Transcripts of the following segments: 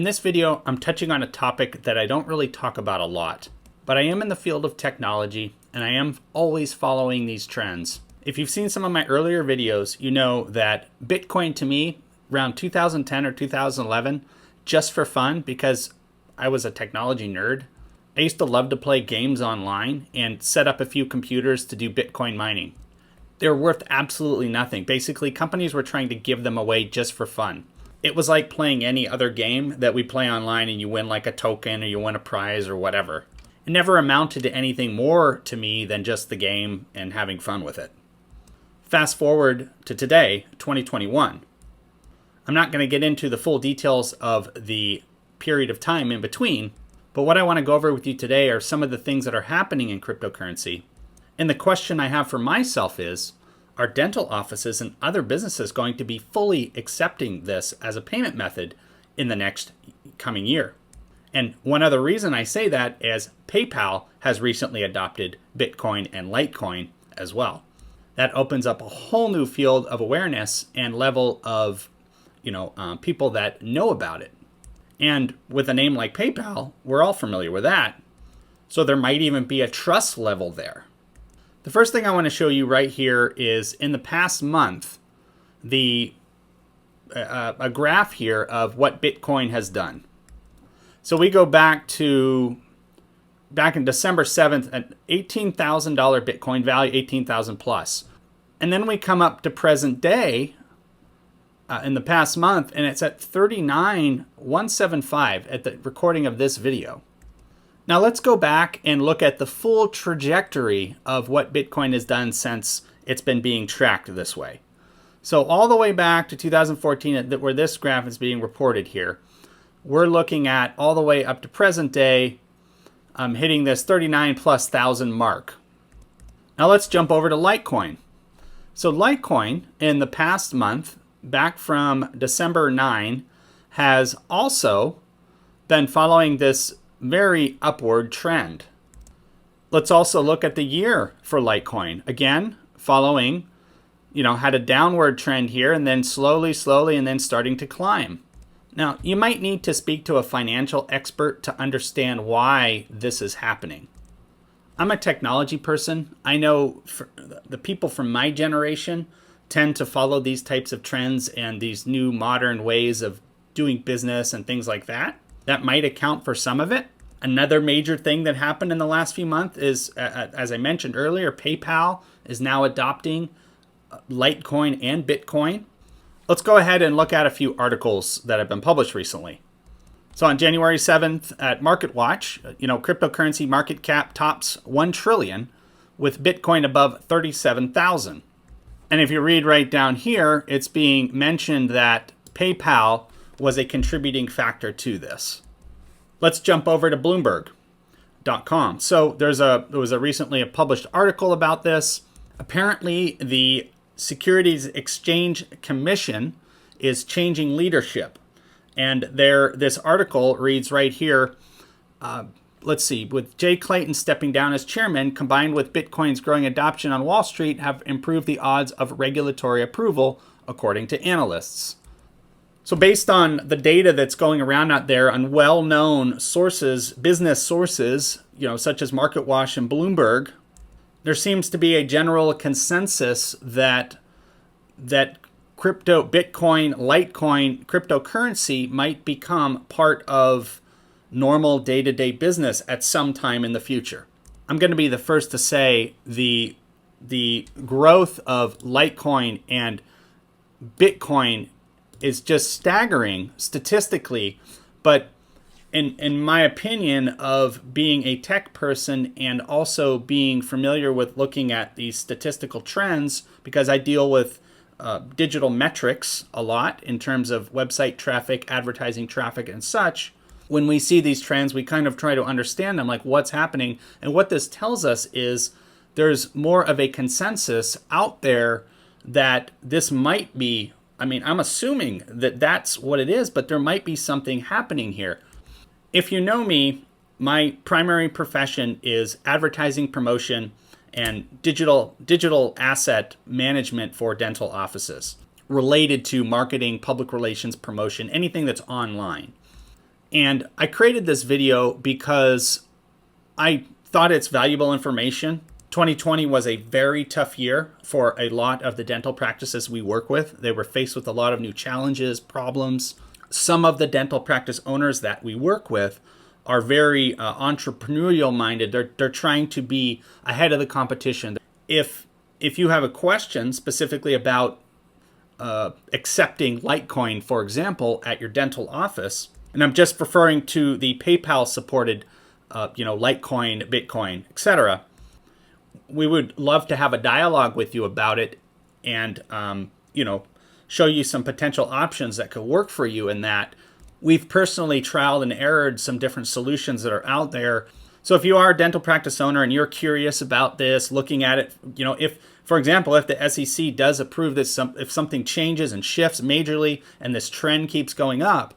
In this video, I'm touching on a topic that I don't really talk about a lot, but I am in the field of technology and I am always following these trends. If you've seen some of my earlier videos, you know that Bitcoin to me, around 2010 or 2011, just for fun, because I was a technology nerd, I used to love to play games online and set up a few computers to do Bitcoin mining. They were worth absolutely nothing. Basically, companies were trying to give them away just for fun. It was like playing any other game that we play online and you win like a token or you win a prize or whatever. It never amounted to anything more to me than just the game and having fun with it. Fast forward to today, 2021. I'm not going to get into the full details of the period of time in between, but what I want to go over with you today are some of the things that are happening in cryptocurrency. And the question I have for myself is, are dental offices and other businesses going to be fully accepting this as a payment method in the next coming year? And one other reason I say that is PayPal has recently adopted Bitcoin and Litecoin as well. That opens up a whole new field of awareness and level of people that know about it. And with a name like PayPal, we're all familiar with that. So there might even be a trust level there. The first thing I want to show you right here is in the past month, a graph here of what Bitcoin has done. So we go back in December 7th at $18,000 Bitcoin value, 18,000 plus. And then we come up to present day in the past month, and it's at 39,175 at the recording of this video. Now let's go back and look at the full trajectory of what Bitcoin has done since it's been being tracked this way. So all the way back to 2014, where this graph is being reported here, we're looking at all the way up to present day, hitting this 39,000+ mark. Now let's jump over to Litecoin. So Litecoin in the past month, back from December 9, has also been following this very upward trend. Let's also look at the year for Litecoin. Again, following, had a downward trend here and then slowly, and then starting to climb. Now, you might need to speak to a financial expert to understand why this is happening. I'm a technology person. I know the people from my generation tend to follow these types of trends and these new modern ways of doing business and things like that. That might account for some of it. Another major thing that happened in the last few months is, as I mentioned earlier, PayPal is now adopting Litecoin and Bitcoin. Let's go ahead and look at a few articles that have been published recently. So on January 7th at MarketWatch, cryptocurrency market cap tops 1 trillion with Bitcoin above 37,000. And if you read right down here, it's being mentioned that PayPal was a contributing factor to this. Let's jump over to Bloomberg.com. So there was recently a published article about this. Apparently, the Securities Exchange Commission is changing leadership. And this article reads right here, let's see, with Jay Clayton stepping down as chairman, combined with Bitcoin's growing adoption on Wall Street, have improved the odds of regulatory approval, according to analysts. So based on the data that's going around out there on well-known sources, business sources, such as MarketWatch and Bloomberg, there seems to be a general consensus that crypto, Bitcoin, Litecoin, cryptocurrency might become part of normal day-to-day business at some time in the future. I'm going to be the first to say the growth of Litecoin and Bitcoin is just staggering statistically, but in my opinion of being a tech person and also being familiar with looking at these statistical trends, because I deal with digital metrics a lot in terms of website traffic, advertising traffic, and such. When we see these trends, we kind of try to understand them, like what's happening. And what this tells us is there's more of a consensus out there that this might be, I'm assuming that that's what it is, but there might be something happening here. If you know me, my primary profession is advertising promotion and digital asset management for dental offices related to marketing, public relations, promotion, anything that's online. And I created this video because I thought it's valuable information. 2020 was a very tough year for a lot of the dental practices we work with. They were faced with a lot of new challenges, problems. Some of the dental practice owners that we work with are very entrepreneurial minded. They're trying to be ahead of the competition. If you have a question specifically about accepting Litecoin, for example, at your dental office, and I'm just referring to the PayPal supported, Litecoin, Bitcoin, etc. We would love to have a dialogue with you about it, and show you some potential options that could work for you in that. We've personally trialed and errored some different solutions that are out there. So if you are a dental practice owner and you're curious about this, looking at it, if, for example, if the SEC does approve this, if something changes and shifts majorly and this trend keeps going up,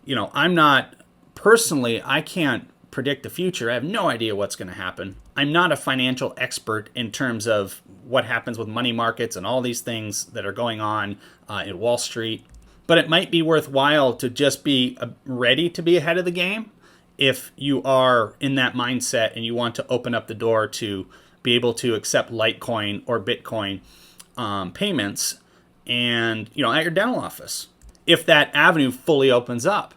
I'm not personally, I can't predict the future. I have no idea what's going to happen. I'm not a financial expert in terms of what happens with money markets and all these things that are going on in Wall Street. But it might be worthwhile to just be ready to be ahead of the game if you are in that mindset and you want to open up the door to be able to accept Litecoin or Bitcoin payments and at your dental office, if that avenue fully opens up.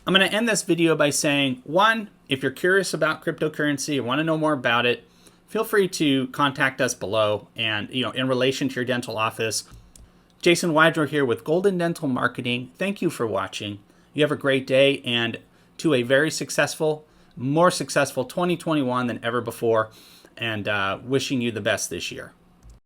I'm going to end this video by saying, one, if you're curious about cryptocurrency and want to know more about it, feel free to contact us below. And in relation to your dental office, Jason Weidner here with Golden Dental Marketing. Thank you for watching. You have a great day, and to a very successful, more successful 2021 than ever before, and wishing you the best this year.